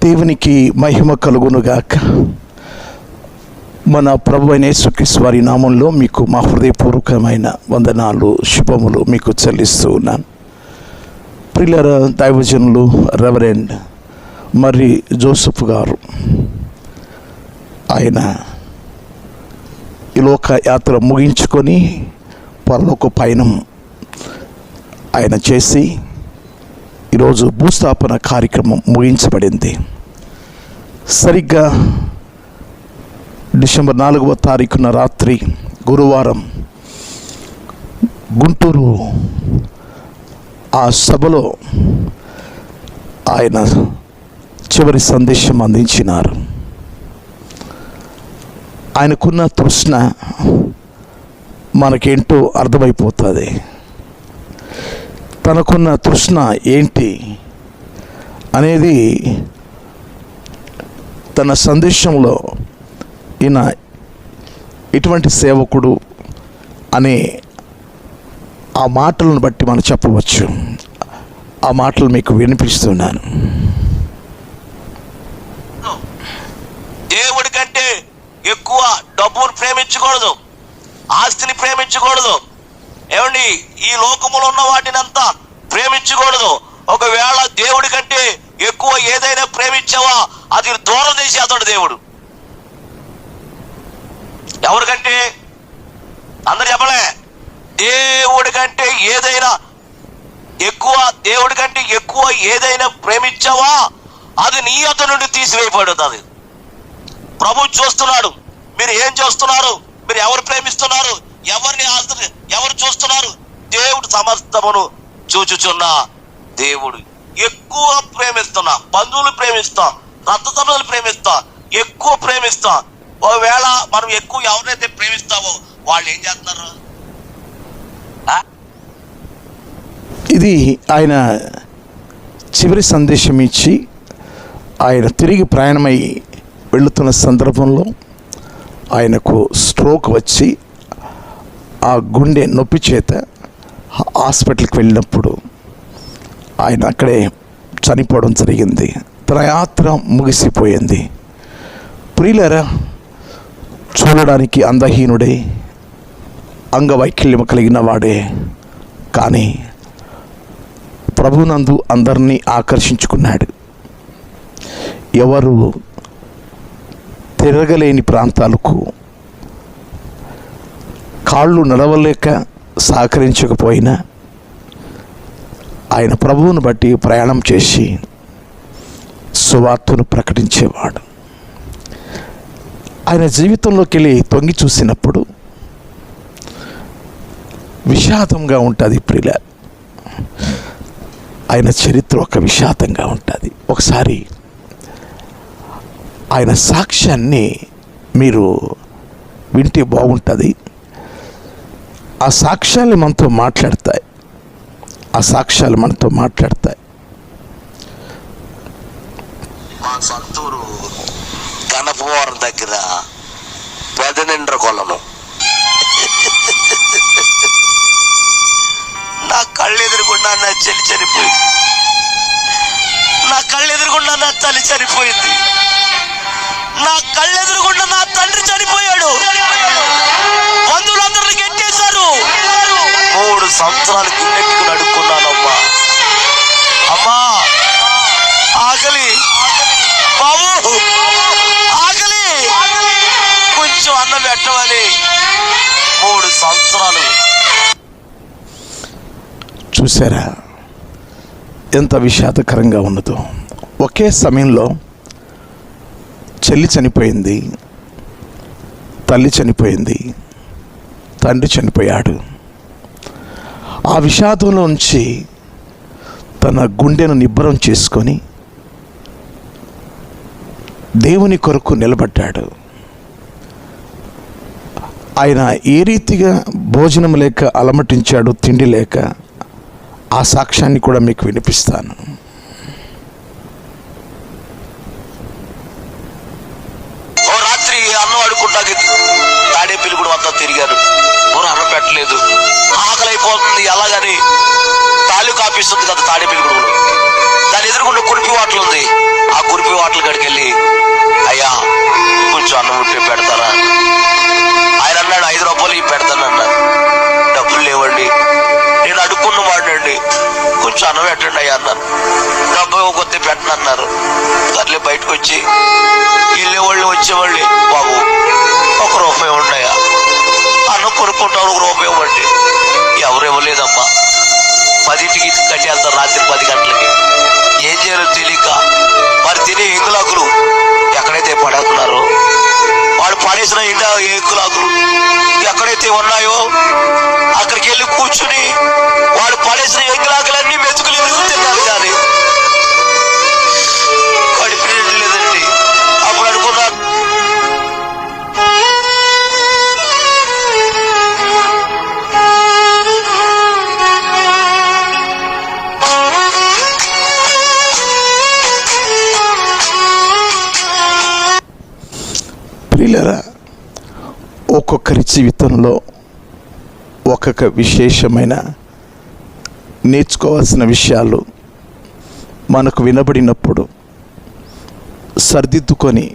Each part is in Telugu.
దేవునికి మహిమ కలుగునుగాక. మన ప్రభువైన యేసుక్రీస్తు వారి నామంలో మీకు మా హృదయపూర్వకమైన వందనాలు, శుభములు మీకు చెల్లిస్తూ ఉన్నాను. ప్రియులార, దైవజనులు రెవరెండ్ మర్రి జోసెఫ్ గారు, ఆయన ఈ లోక యాత్ర ముగించుకొని పరలోక పయనం ఆయన చేసి ఈరోజు భూస్థాపన కార్యక్రమం ముగించబడింది. సరిగ్గా డిసెంబర్ 4వ తారీఖున రాత్రి గురువారం గుంటూరు ఆ సభలో ఆయన చివరి సందేశం అందించినారు. ఆయనకున్న తృష్ణ మనకేంటో అర్థమైపోతుంది. తనకున్న తృష్ణ ఏంటి అనేది తన సందేశంలో ఈయన ఇటువంటి సేవకుడు అనే ఆ మాటలను బట్టి మనం చెప్పవచ్చు. ఆ మాటలు మీకు వినిపిస్తున్నాను. దేవుడి కంటే ఎక్కువ డబ్బును ప్రేమించకూడదు, ఆస్తిని ప్రేమించకూడదు. ఏమండి, ఈ లోకములో ఉన్న వాటిని అంతా ప్రేమించకూడదు. ఒకవేళ దేవుడి కంటే ఎక్కువ ఏదైనా ప్రేమించావా, అది దూరం చేసేస్తాడు దేవుడు. ఎవరికంటే? అందరు చెప్పలే. దేవుడి కంటే ఏదైనా ఎక్కువ, దేవుడి కంటే ఎక్కువ ఏదైనా ప్రేమించావా, అది నీ యొద్ద నుండి తీసివేయబడుతుంది. ప్రభు చూస్తున్నాడు, మీరు ఏం చేస్తున్నారు, మీరు ఎవరు ప్రేమిస్తున్నారు, ఎవరిని ఎవరు చూస్తున్నారు. దేవుడు సమస్తమును చూచుచున్నా. దేవుడు ఎక్కువ ప్రేమిస్తున్నా, బంధువులు ప్రేమిస్తాం, రక్త సంబంధాలు ప్రేమిస్తాం, ఎక్కువ ప్రేమిస్తాం. ఒకవేళ మనం ఎక్కువ ఎవరైతే ప్రేమిస్తామో వాళ్ళు ఏం చేస్తున్నారు? ఇది ఆయన చివరి సందేశం ఇచ్చి ఆయన తిరిగి ప్రయాణమై వెళుతున్న సందర్భంలో ఆయనకు స్ట్రోక్ వచ్చి ఆ గుండె నొప్పి చేత హాస్పిటల్కి వెళ్ళినప్పుడు ఆయన అక్కడే చనిపోవడం జరిగింది. తన యాత్ర ముగిసిపోయింది. ప్రియులారా, చూడడానికి అందహీనుడే, అంగవైకల్యం కలిగిన వాడే, కానీ ప్రభునందు అందరినీ ఆకర్షించుకున్నాడు. ఎవరు తిరగలేని ప్రాంతాలకు, కాళ్ళు నడవలేక సహకరించకపోయినా ఆయన ప్రభువును బట్టి ప్రయాణం చేసి సువార్తను ప్రకటించేవాడు. ఆయన జీవితంలోకి వెళ్ళి తొంగి చూసినప్పుడు విషాదంగా ఉంటుంది. ప్రియుల, ఆయన చరిత్ర ఒక విషాదంగా ఉంటుంది. ఒకసారి ఆయన సాక్ష్యాన్ని మీరు వింటే బాగుంటుంది. ఆ సాక్ష్యాలు మనతో మాట్లాడతాయి. మా సొంతూరు గణపవరం దగ్గర పెదనిండ్ర కొలను. నా కళ్ళు ఎదురుగుండా నా చెల్లి చనిపోయింది. నా కళ్ళు ఎదురుగుండా నా తల్లి చనిపోయింది. నా కళ్ళు ఎదురుగుండా నా తండ్రి చనిపోయాడు. బంధువులందరినీ గెట్టేశారు. 3 సంవత్సరాలు గిన్నెట్టుకుని అడుక్కున్నానమ్మా. అమ్మా, ఆకలి బాబు, ఆకలి, కొంచెం అన్నం పెట్టమని 3 సంవత్సరాలు. చూసారా ఎంత విషాదకరంగా ఉన్నదో. ఒకే సమయంలో చెల్లి చనిపోయింది, తల్లి చనిపోయింది, తండ్రి చనిపోయాడు. ఆ విషాదంలో నుంచి తన గుండెను నిబ్బరం చేసుకొని దేవుని కొరకు నిలబడ్డాడు. ఆయన ఏ రీతిగా భోజనం లేక అలమటించాడు, తిండి లేక, ఆ సాక్ష్యాన్ని కూడా మీకు వినిపిస్తాను. రాత్రి అన్నం అడుకుంటాకి తాడేపల్లి కూడా అంతా తిరిగారు. అన్నం పెట్టలేదు, ఆకలి అయిపోతుంది. ఎలాగని తాలూకా ఆఫీస్ ఉంది కదా తాడేపల్లి గూడలో, దాని ఎదురుకుండా కురిపి వాటలు ఉంది. ఆ కురిపి వాటల కాడికి వెళ్ళి, అయ్యా కొంచెం అన్నం ఉంటే పెడతారా? ఆయన అన్నాడు, 5 రూపాయలు ఇవి పెడతాను అన్నాడు. డబ్బులు లేవండి, నేను అడుక్కున్న వాడినండి, కొంచెం అన్నం పెట్టండి అయ్యా అన్నాను. డబ్బు కొద్ది పెట్టను అన్నారు. సర్లే బయటకు వచ్చి వెళ్ళేవాళ్ళు వచ్చేవాళ్ళు, బాబు 1 రూపాయి ఉన్నాయా, అన్నం కొనుక్కుంటారు, 1 రూపాయి ఇవ్వండి. ఎవరు ఇవ్వలేదమ్మా. 10ంటికి కట్టి వెళ్తారు, రాత్రి 10 గంటలకి. ఏం చేయాలో తెలియక మరి తినే ఎంగులాకులు ఎక్కడైతే పడేస్తున్నారో, వాడు పడేసిన ఎంగులాకులు ఎక్కడైతే ఉన్నాయో అక్కడికి వెళ్ళి కూర్చుని వాడు పడేసిన ఎంగులాకులన్నీ మెతుకులు ఎందుకు తిన్నారు కానీ కడుపు లేదండి. అప్పుడు అనుకున్నాను, ప్రియులారా, ఒక్కొక్కరి జీవితంలో ఒక్కొక్క విశేషమైన నేర్చుకోవాల్సిన విషయాలు మనకు వినబడినప్పుడు సరిదిద్దుకొని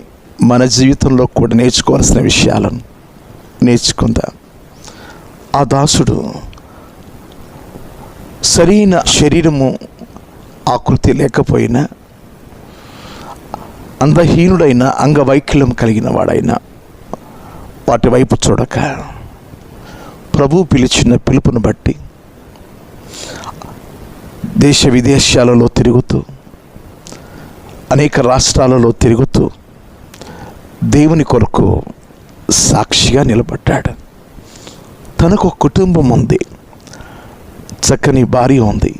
మన జీవితంలో కూడా నేర్చుకోవాల్సిన విషయాలను నేర్చుకుందాం. ఆ దాసుడు సరైన శరీరము ఆకృతి లేకపోయినా, అందహీనుడైన అంగవైకల్యం కలిగిన వాడైనా వాటి వైపు చూడక ప్రభు పిలిచిన పిలుపును బట్టి దేశ విదేశాలలో తిరుగుతూ, అనేక రాష్ట్రాలలో తిరుగుతూ దేవుని కొరకు సాక్షిగా నిలబడ్డాడు. తనకు ఒక కుటుంబం ఉంది, చక్కని భార్య ఉంది,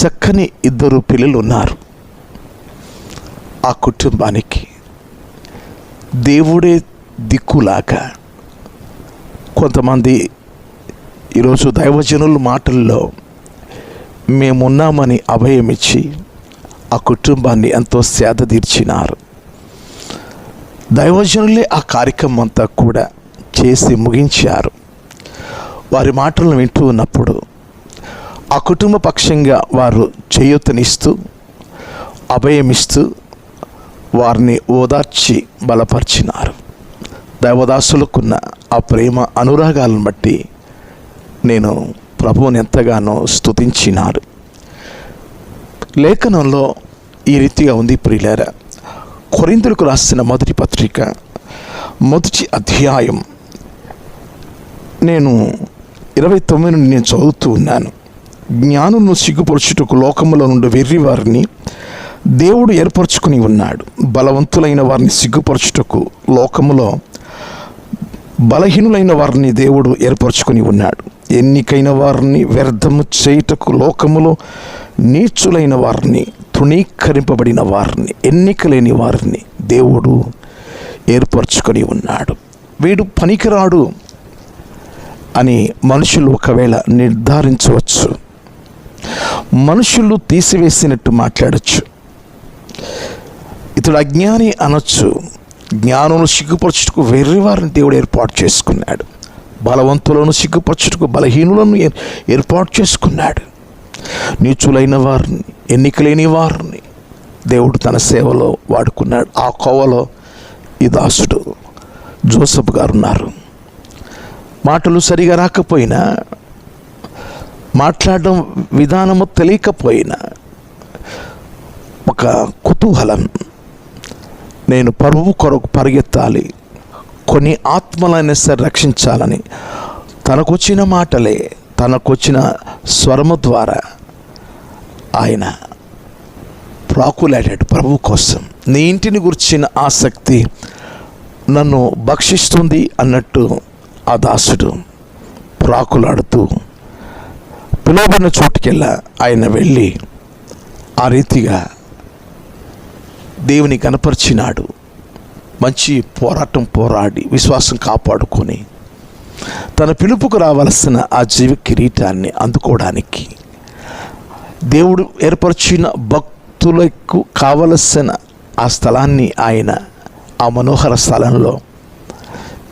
చక్కని 2 పిల్లలు ఉన్నారు. ఆ కుటుంబానికి దేవుడే దిక్కులాగా కొంతమంది ఈరోజు దైవజనుల మాటల్లో మేమున్నామని అభయమిచ్చి ఆ కుటుంబాన్ని ఎంతో సేద తీర్చినారు. దైవజనులే ఆ కార్యక్రమం అంతా కూడా చేసి ముగించారు. వారి మాటలను వింటూ ఉన్నప్పుడు ఆ కుటుంబ పక్షంగా వారు చేయూతనిస్తూ అభయమిస్తూ వారిని ఓదార్చి బలపరిచినారు. దైవదాసులకున్న ఆ ప్రేమ అనురాగాలను బట్టి నేను ప్రభువుని ఎంతగానో స్తుతించినారు. లేఖనంలో ఈ రీతిగా ఉంది ప్రియులారా. కొరింథీయులకు రాసిన మొదటి పత్రిక 1వ అధ్యాయం నేను 29 నుండి నేను చదువుతూ ఉన్నాను. జ్ఞానులను సిగ్గుపరచుటకు లోకములో నుండి వెర్రి వారిని దేవుడు ఏర్పరచుకుని ఉన్నాడు. బలవంతులైన వారిని సిగ్గుపరచుటకు లోకములో బలహీనులైన వారిని దేవుడు ఏర్పరచుకుని ఉన్నాడు. ఎన్నికైన వారిని వ్యర్థము చేయుటకు లోకములో నీచులైన వారిని, తృణీకరింపబడిన వారిని, ఎన్నిక లేని వారిని దేవుడు ఏర్పరచుకొని ఉన్నాడు. వీడు పనికిరాడు అని మనుషులు ఒకవేళ నిర్ధారించవచ్చు, మనుషులు తీసివేసినట్టు మాట్లాడచ్చు, ఇతడు అజ్ఞాని అనొచ్చు. జ్ఞానులను సిగ్గుపరచుటకు వెర్రి వారిని దేవుడు ఏర్పాటు చేసుకున్నాడు. బలవంతులను సిగ్గుపరచుటకు బలహీనులను ఏర్పాటు చేసుకున్నాడు. నీచులైన వారిని, ఎన్నికలేని వారిని దేవుడు తన సేవలో వాడుకున్నాడు. ఆ కోవలో ఈ దాసుడు జోసెఫ్ గారు ఉన్నారు. మాటలు సరిగా రాకపోయినా, మాట్లాడడం విధానము తెలియకపోయినా ఒక కుతూహలం, నేను ప్రభువు కొరకు పరిగెత్తాలి, కొన్ని ఆత్మలైనా సరే రక్షించాలని తనకొచ్చిన మాటలే, తనకొచ్చిన స్వరము ద్వారా ఆయన ప్రాకులాడాడు ప్రభువు కోసం. నీ ఇంటిని గురించిన ఆసక్తి నన్ను భక్షిస్తుంది అన్నట్టు ఆ దాసుడు ప్రాకులాడుతూ పిలువబడిన చోటుకెళ్ళా ఆయన వెళ్ళి ఆ రీతిగా దేవుని కనపరిచినాడు. మంచి పోరాటం పోరాడి విశ్వాసం కాపాడుకొని తన పిలుపుకు రావలసిన ఆ జీవ కిరీటాన్ని అందుకోవడానికి దేవుడు ఏర్పరిచిన భక్తులకు కావలసిన ఆ స్థలాన్ని ఆయన, ఆ మనోహర స్థలంలో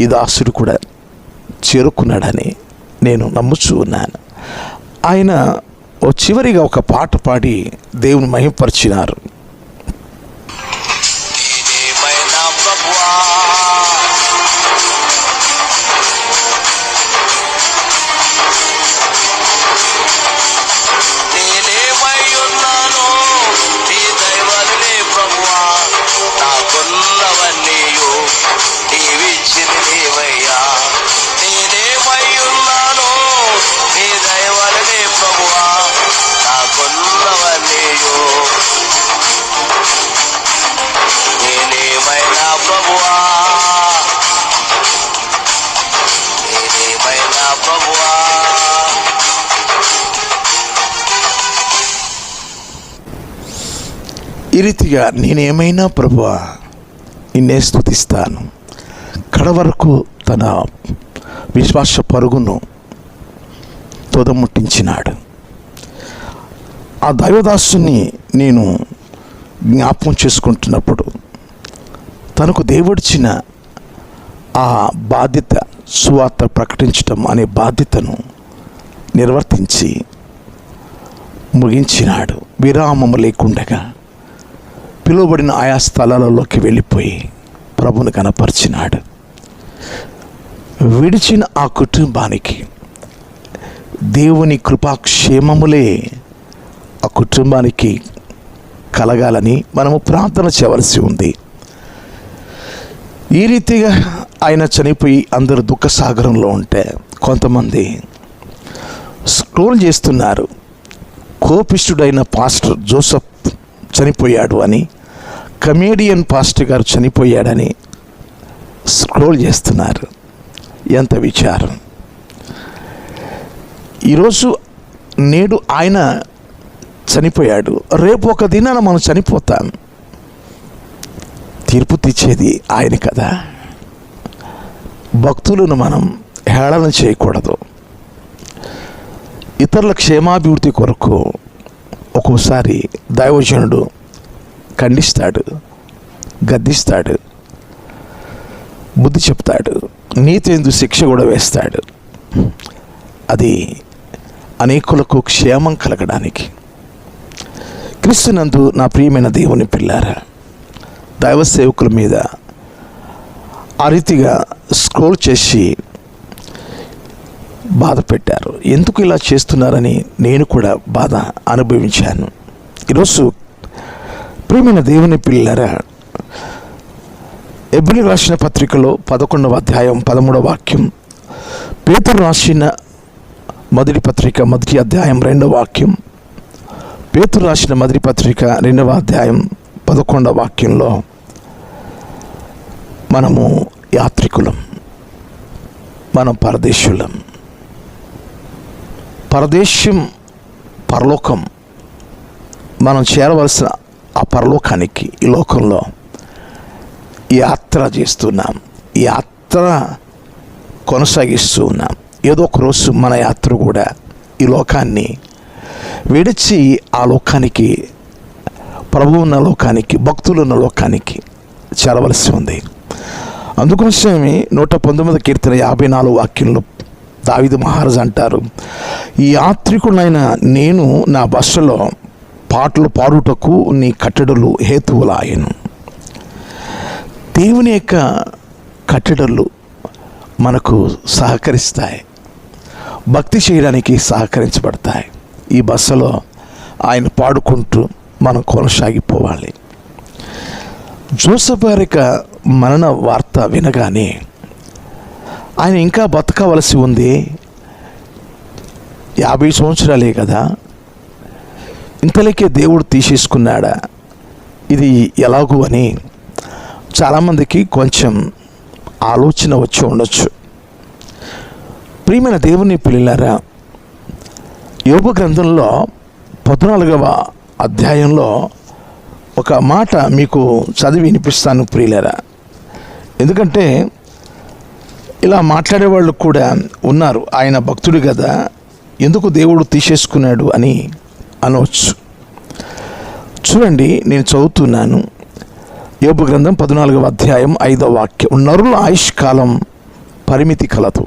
ఈ దాసుడు కూడా చేరుకున్నాడని నేను నమ్ముచూ ఉన్నాను. ఆయన చివరిగా ఒక పాట పాడి దేవుని మహిమపరిచినారు. నేనేమైనా ప్రభువా, నేనేమై ఉన్నాను నీ దైవమే ప్రభువా, నాకున్నవన్నీయు నీవిచ్చింది నీవయ్యా. నేనేమై ఉన్నాను నీ దైవమే ప్రభువా, నాకున్నవన్నీయు. నేనేమైనా ప్రభువా, నేనేమైనా ప్రభువా. ఈ రీతిగా నేనేమైనా ప్రభువా నిన్నే స్తుతిస్తాను. కడవరకు తన విశ్వాస పరుగును తోదముట్టించినాడు. ఆ దైవదాసుని నేను జ్ఞాపకం చేసుకుంటున్నప్పుడు తనకు దేవుడిచ్చిన ఆ బాధ్యత, సువార్త ప్రకటించటం అనే బాధ్యతను నిర్వర్తించి ముగించినాడు. విరామము లేకుండగా పిలువబడిన ఆయా స్థలాలలోకి వెళ్ళిపోయి ప్రభుని కనపరిచినాడు. విడిచిన ఆ కుటుంబానికి దేవుని కృపాక్షేమములే ఆ కుటుంబానికి కలగాలని మనము ప్రార్థన చేయవలసి ఉంది. ఈ రీతిగా ఆయన చనిపోయి అందరూ దుఃఖసాగరంలో ఉంటే కొంతమంది స్క్రోల్ చేస్తున్నారు. కోపిష్ఠుడైన పాస్టర్ జోసెఫ్ చనిపోయాడు అని, కమేడియన్ పాస్టర్ గారు చనిపోయాడని స్క్రోల్ చేస్తున్నారు. ఎంత విచారం! ఈరోజు నేడు ఆయన చనిపోయాడు, రేపు ఒక దినాన మనం చనిపోతాం. తీర్పు తెచ్చేది ఆయన కదా. భక్తులను మనం హేళన చేయకూడదు. ఇతరుల క్షేమాభివృద్ధి కొరకు ఒక్కోసారి దైవజనుడు ఖండిస్తాడు, గద్దిస్తాడు, బుద్ధి చెప్తాడు, నీతియందు శిక్ష కూడా వేస్తాడు. అది అనేకులకు క్షేమం కలగడానికి. క్రీస్తునందు నా ప్రియమైన దేవుని పిల్లారా, దైవ సేవకుల మీద ఆ రీతిగా స్క్రోల్ చేసి బాధ పెట్టారు. ఎందుకు ఇలా చేస్తున్నారని నేను కూడా బాధ అనుభవించాను. ఈరోజు ప్రియమైన దేవుని పిల్లారా, హెబ్రీయులకు రాసిన పత్రికలో 11వ అధ్యాయం 13వ వాక్యం, పేతురు రాసిన మొదటి పత్రిక 1వ అధ్యాయం 2వ వాక్యం, పేతురు రాసిన మొదటి పత్రిక 2వ అధ్యాయం 11వ వాక్యంలో మనము యాత్రికులం, మనం పరదేశులం. పరదేశం పరలోకం. మనం చేరవలసిన ఆ పరలోకానికి ఈ లోకంలో యాత్ర చేస్తున్నాం, యాత్ర కొనసాగిస్తూ ఉన్నాం. ఏదో ఒక రోజు మన యాత్ర కూడా ఈ లోకాన్ని విడిచి ఆ లోకానికి, ప్రభువు ఉన్న లోకానికి, భక్తులు ఉన్న లోకానికి చేరవలసి ఉంది. అందుకోసమే 119వ కీర్తన 54వ వాక్యంలో దావీదు మహారాజు అంటారు, ఈ యాత్రికుడైన నేను నా బస్సులో పాటలు పాడుటకు నీ కట్టడలు హేతువులాయను. దేవుని యొక్క కట్టడలు మనకు సహకరిస్తాయి, భక్తి చేయడానికి సహకరించబడతాయి. ఈ బస్సులో ఆయన పాడుకుంటూ మనం కొనసాగిపోవాలి. జోసెఫ్ గారి మరణ వార్త వినగానే ఆయన ఇంకా బతకవలసి ఉంది. 50 సంవత్సరాలే కదా, ఇంతలోకే దేవుడు తీసేసుకున్నాడా, ఇది ఎలాగూ అని చాలామందికి కొంచెం ఆలోచన వచ్చి ఉండొచ్చు. ప్రియమైన దేవుని పిల్లలారా, యోబు గ్రంథంలో 14వ అధ్యాయంలో ఒక మాట మీకు చదివి వినిపిస్తాను ప్రియులారా. ఎందుకంటే ఇలా మాట్లాడేవాళ్ళు కూడా ఉన్నారు, ఆయన భక్తుడు కదా, ఎందుకు దేవుడు తీసేసుకున్నాడు అని అనవచ్చు. చూడండి, నేను చదువుతున్నాను. యోబు గ్రంథం 14వ అధ్యాయం 5వ వాక్యం, నరుల ఆయుష్కాలం పరిమితి కలదు,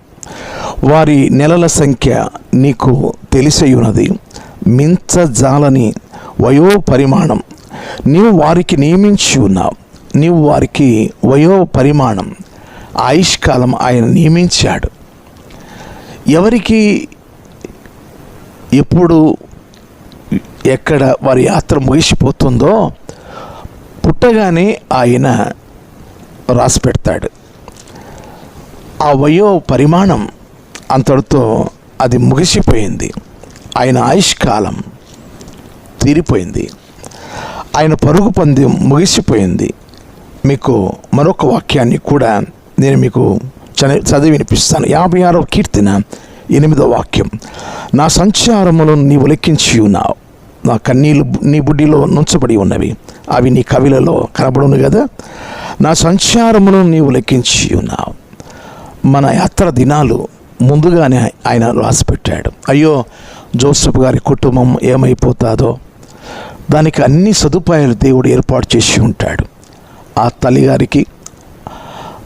వారి నెలల సంఖ్య నీకు తెలిసై ఉన్నది, మించజాలని వయో పరిమాణం నీవు వారికి నియమించి ఉన్నావు. నీవు వారికి వయో పరిమాణం ఆయుష్కాలం ఆయన నియమించాడు. ఎవరికి ఎప్పుడు ఎక్కడ వారి యాత్ర ముగిసిపోతుందో పుట్టగానే ఆయన రాసి పెడతాడు. ఆ వయో పరిమాణం అంతటితో అది ముగిసిపోయింది. ఆయన ఆయుష్కాలం తీరిపోయింది. ఆయన పరుగు పందెం ముగిసిపోయింది. మీకు మరొక వాక్యాన్ని కూడా నేను మీకు చదివి వినిపిస్తాను. 56వ కీర్తన 8వ వాక్యం. నా సంచారములను నీవు లెక్కించి ఉన్నావు. నా కన్నీళ్ళు నీ బుడ్డిలో నుంచబడి ఉన్నవి, అవి నీ కవిలలో కనబడును కదా. నా సంచారములను నీవు లెక్కించి ఉన్నావు. మన యాత్ర దినాలు ముందుగానే ఆయన రాసిపెట్టాడు. అయ్యో జోసెఫ్ గారి కుటుంబం ఏమైపోతాదో దానికి అన్ని సదుపాయాలు దేవుడు ఏర్పాటు చేసి ఉంటాడు. ఆ తల్లిగారికి,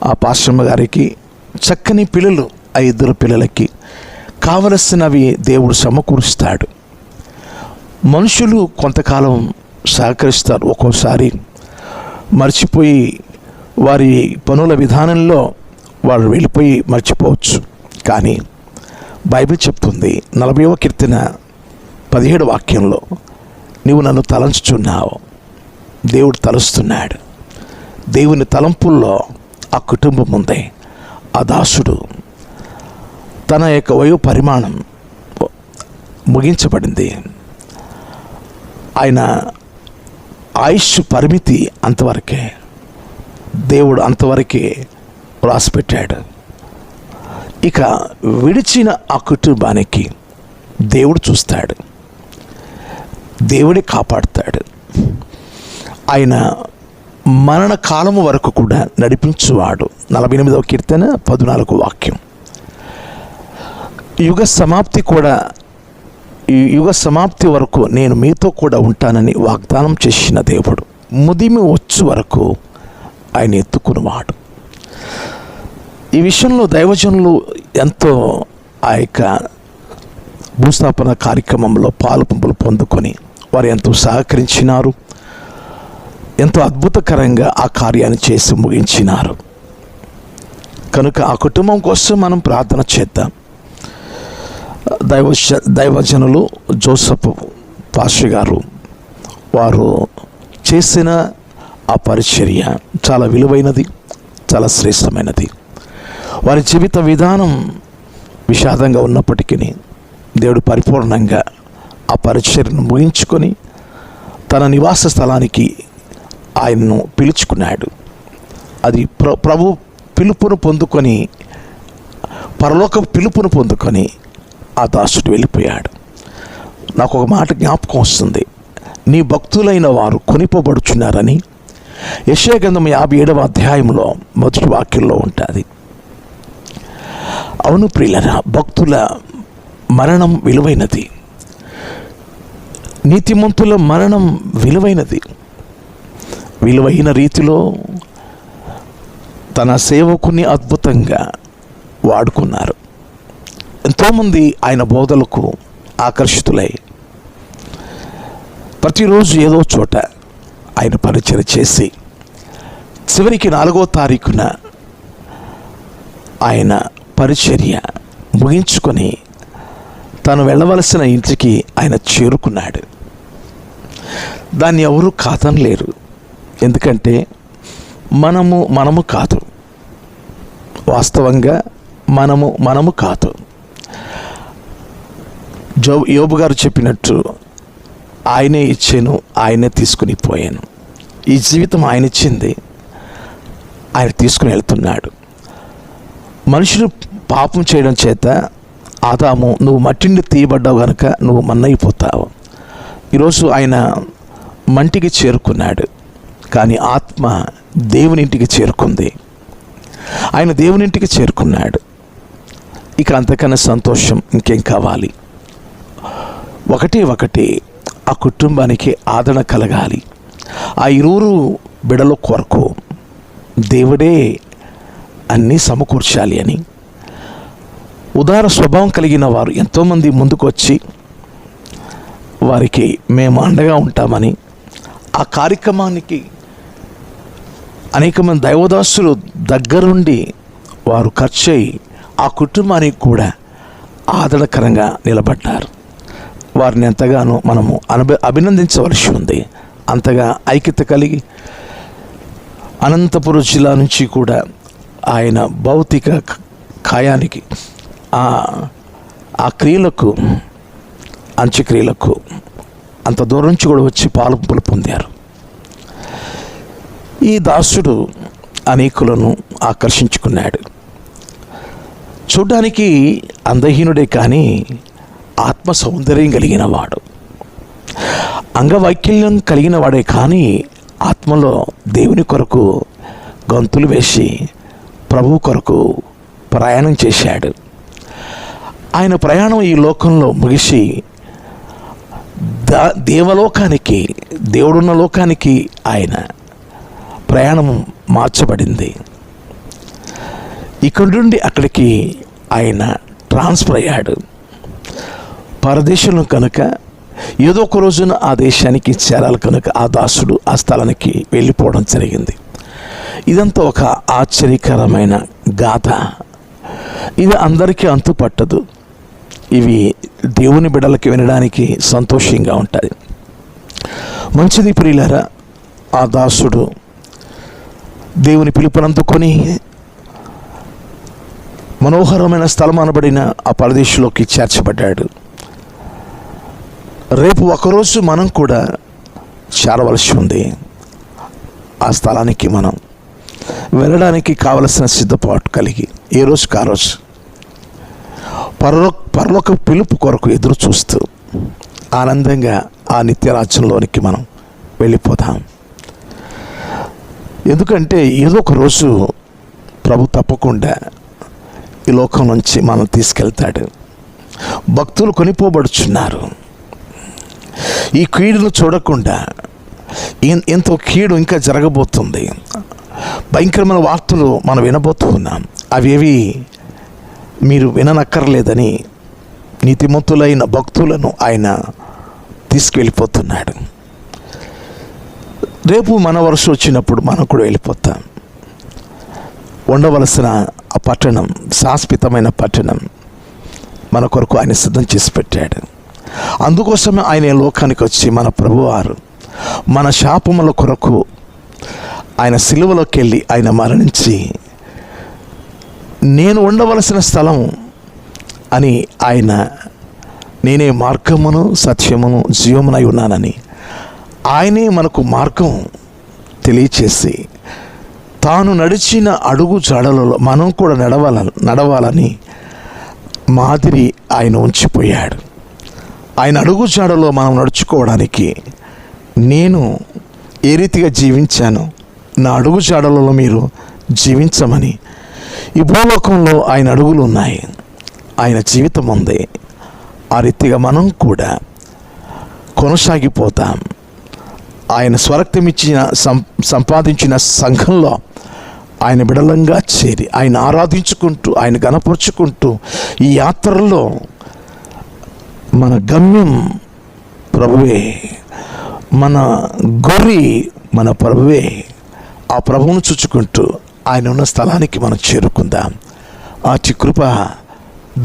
ఆ పాశ్రమ గారికి చక్కని పిల్లలు, ఆ 2 పిల్లలకి కావలసినవి దేవుడు సమకూరుస్తాడు. మనుషులు కొంతకాలం సహకరిస్తారు, ఒక్కోసారి మర్చిపోయి వారి పనుల విధానంలో వాళ్ళు వెళ్ళిపోయి మర్చిపోవచ్చు. కానీ బైబిల్ చెప్తుంది 40వ కీర్తన 17వ వాక్యంలో, నీవు నన్ను తలంచుచున్నావు. దేవుడు తలుస్తున్నాడు. దేవుని తలంపుల్లో ఆ కుటుంబం ఉంది. ఆ దాసుడు తన యొక్క వయో పరిమాణం ముగించబడింది. ఆయన ఆయుష్ పరిమితి అంతవరకే. దేవుడు అంతవరకే రాసిపెట్టాడు. ఇక విడిచిన ఆ కుటుంబానికి దేవుడు చూస్తాడు, దేవుడే కాపాడుతాడు. ఆయన మరణ కాలము వరకు కూడా నడిపించువాడు. 48వ కీర్తన 14వ వాక్యం. యుగ సమాప్తి వరకు నేను మీతో కూడా ఉంటానని వాగ్దానం చేసిన దేవుడు ముదిమి వచ్చు వరకు ఆయన ఎత్తుకున్నవాడు. ఈ విషయంలో దైవజనులు ఎంతో ఆ యొక్క భూస్థాపన కార్యక్రమంలో పాలుపంపులు పొందుకొని వారు ఎంతో సహకరించినారు. ఎంతో అద్భుతకరంగా ఆ కార్యాన్ని చేసి ముగించినారు. కనుక ఆ కుటుంబం కోసం మనం ప్రార్థన చేద్దాం. దైవజనులు జోసెఫ్ పాస్టర్ గారు వారు చేసిన ఆ పరిచర్య చాలా విలువైనది, చాలా శ్రేష్టమైనది. వారి జీవిత విధానం విషాదంగా ఉన్నప్పటికీ దేవుడు పరిపూర్ణంగా ఆ పరిచర్యను ముగించుకొని తన నివాస స్థలానికి ఆయన్ను పిలుచుకున్నాడు. అది ప్రభు పిలుపును పొందుకొని, పరలోక పిలుపును పొందుకొని ఆ దాసుడు వెళ్ళిపోయాడు. నాకు ఒక మాట జ్ఞాపకం వస్తుంది. నీ భక్తులైన వారు కొనిపోబడుచున్నారని యెషయా గ్రంథం 57వ అధ్యాయంలో మొదటి వాక్యంలో ఉంటుంది. అవును ప్రియులారా, భక్తుల మరణం విలువైనది, నీతిమంతుల మరణం విలువైనది. విలువైన రీతిలో తన సేవకుని అద్భుతంగా వాడుకున్నారు. ఎంతోమంది ఆయన బోధలకు ఆకర్షితులై ప్రతిరోజు ఏదో చోట ఆయన పరిచయం చేసి చివరికి 4వ తారీఖున ఆయన పరిచర్య ముగించుకొని తాను వెళ్ళవలసిన ఇంటికి ఆయన చేరుకున్నాడు. దాన్ని ఎవరూ కాదనలేరు. ఎందుకంటే మనము కాదు, వాస్తవంగా మనము కాదు. యోబు గారు చెప్పినట్టు ఆయనే ఇచ్చాను, ఆయనే తీసుకుని పోయాను. ఈ జీవితం ఆయన ఇచ్చింది, ఆయన తీసుకుని వెళ్తున్నాడు. మనుషులు పాపం చేయడం చేత ఆదాము నువ్వు మట్టిని తీయబడ్డావు కనుక నువ్వు మన్నైపోతావు. ఈరోజు ఆయన మంటికి చేరుకున్నాడు, కానీ ఆత్మ దేవునింటికి చేరుకుంది. ఆయన దేవునింటికి చేరుకున్నాడు. ఇక అంతకన్నా సంతోషం ఇంకేం కావాలి? ఒకటి ఆ కుటుంబానికి ఆదరణ కలగాలి. ఆ 2 బిడల కొరకు దేవుడే అన్నీ సమకూర్చాలి అని ఉదార స్వభావం కలిగిన వారు ఎంతోమంది ముందుకు వచ్చి వారికి మేము అండగా ఉంటామని, ఆ కార్యక్రమానికి అనేక మంది దైవదాసులు దగ్గరుండి వారు ఖర్చు అయ్యి ఆ కుటుంబానికి కూడా ఆదరణకరంగా నిలబడ్డారు. వారిని ఎంతగానో మనము అభినందించవలసి ఉంది. అంతగా ఐక్యత కలిగి అనంతపురం జిల్లా నుంచి కూడా ఆయన భౌతిక కాయానికి ఆ క్రియలకు, అంత్యక్రియలకు అంత దూరం నుంచి కూడా వచ్చి పాలుపులు పొందారు. ఈ దాసుడు అనేకులను ఆకర్షించుకున్నాడు. చూడ్డానికి అందహీనుడే కానీ ఆత్మ సౌందర్యం కలిగిన వాడు, అంగవైకల్యం కలిగిన వాడే కానీ ఆత్మలో దేవుని కొరకు గంతులు వేసి ప్రభువు కొరకు ప్రయాణం చేశాడు. ఆయన ప్రయాణం ఈ లోకంలో ముగిసి దేవలోకానికి, దేవుడున్న లోకానికి ఆయన ప్రయాణం మార్చబడింది. ఇక్కడి నుండి అక్కడికి ఆయన ట్రాన్స్ఫర్ అయ్యాడు. పరదేశంలో కనుక ఏదో ఒక రోజున ఆ దేశానికి చేరాలి కనుక ఆ దాసుడు ఆ స్థలానికి వెళ్ళిపోవడం జరిగింది. ఇదంతా ఒక ఆశ్చర్యకరమైన గాథ. ఇది అందరికీ అంతుపట్టదు. ఇవి దేవుని బిడ్డలకి వినడానికి సంతోషంగా ఉంటుంది. మంచిది ప్రియులారా, ఆ దాసుడు దేవుని పిలుపునందుకొని మనోహరమైన స్థలం అనబడిన ఆ పరదేశంలోకి చేర్చబడ్డాడు. రేపు ఒకరోజు మనం కూడా చేరవలసి ఉంది. ఆ స్థలానికి మనం వెళ్ళడానికి కావలసిన సిద్ధపాటు కలిగి ఏ రోజుకి ఆ రోజు పరలోక పిలుపు కొరకు ఎదురు చూస్తూ ఆనందంగా ఆ నిత్యరాజ్యంలోనికి మనం వెళ్ళిపోతాం. ఎందుకంటే ఏదో ఒక రోజు ప్రభు తప్పకుండా ఈ లోకం నుంచి మనం తీసుకెళ్తాడు. భక్తులు కొనిపోబడుచున్నారు. ఈ కీడును చూడకుండా ఎంతో కీడు ఇంకా జరగబోతుంది. భయంకరమైన వార్తలు మనం వినబోతూ ఉన్నాం. అవేవి మీరు విననక్కర్లేదని నీతిమంతులైన భక్తులను ఆయన తీసుకువెళ్ళిపోతున్నాడు. రేపు మన వరుస వచ్చినప్పుడు మనం కూడా వెళ్ళిపోతాం. ఉండవలసిన ఆ పట్టణం, శాశ్వతమైన పట్టణం మన కొరకు ఆయన సిద్ధం చేసి పెట్టాడు. అందుకోసమే ఆయన లోకానికి వచ్చి మన ప్రభువారు మన శాపముల కొరకు ఆయన సిలువలోకి వెళ్ళి ఆయన మరణించి నేను ఉండవలసిన స్థలం అని ఆయన నేనే మార్గమును సత్యమును జీవమునై ఉన్నానని ఆయనే మనకు మార్గం తెలియచేసి తాను నడిచిన అడుగు జాడలలో మనం కూడా నడవాలని మాదిరి ఆయన ఉంచిపోయాడు. ఆయన అడుగు జాడలో మనం నడుచుకోవడానికి నేను ఏ రీతిగా జీవించాను, నా అడుగు జాడలలో మీరు జీవించమని ఈ భూలోకంలో ఆయన అడుగులు ఉన్నాయి, ఆయన జీవితం ఉంది. ఆ రీతిగా మనం కూడా కొనసాగిపోతాం. ఆయన స్వరక్తం ఇచ్చిన సంపాదించిన సంఘంలో ఆయన బిడలంగా చేరి ఆయన ఆరాధించుకుంటూ ఆయన గణపరుచుకుంటూ ఈ యాత్రలో మన గమ్యం ప్రభువే, మన గురి మన ప్రభువే. ఆ ప్రభువును చూచుకుంటూ ఆయన ఉన్న స్థలానికి మనం చేరుకుందాం. అతి కృప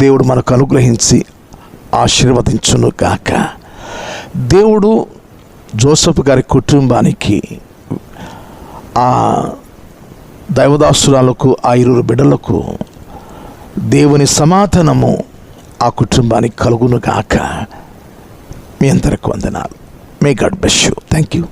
దేవుడు మనకు అనుగ్రహించి ఆశీర్వదించును గాక. దేవుడు జోసెఫ్ గారి కుటుంబానికి, ఆ దైవదాసురాలకు, ఆ 2 బిడ్డలకు దేవుని సమాధానము ఆ కుటుంబానికి కలుగును గాక. మీ అందరికి వందనాలు. May God bless you. Thank you.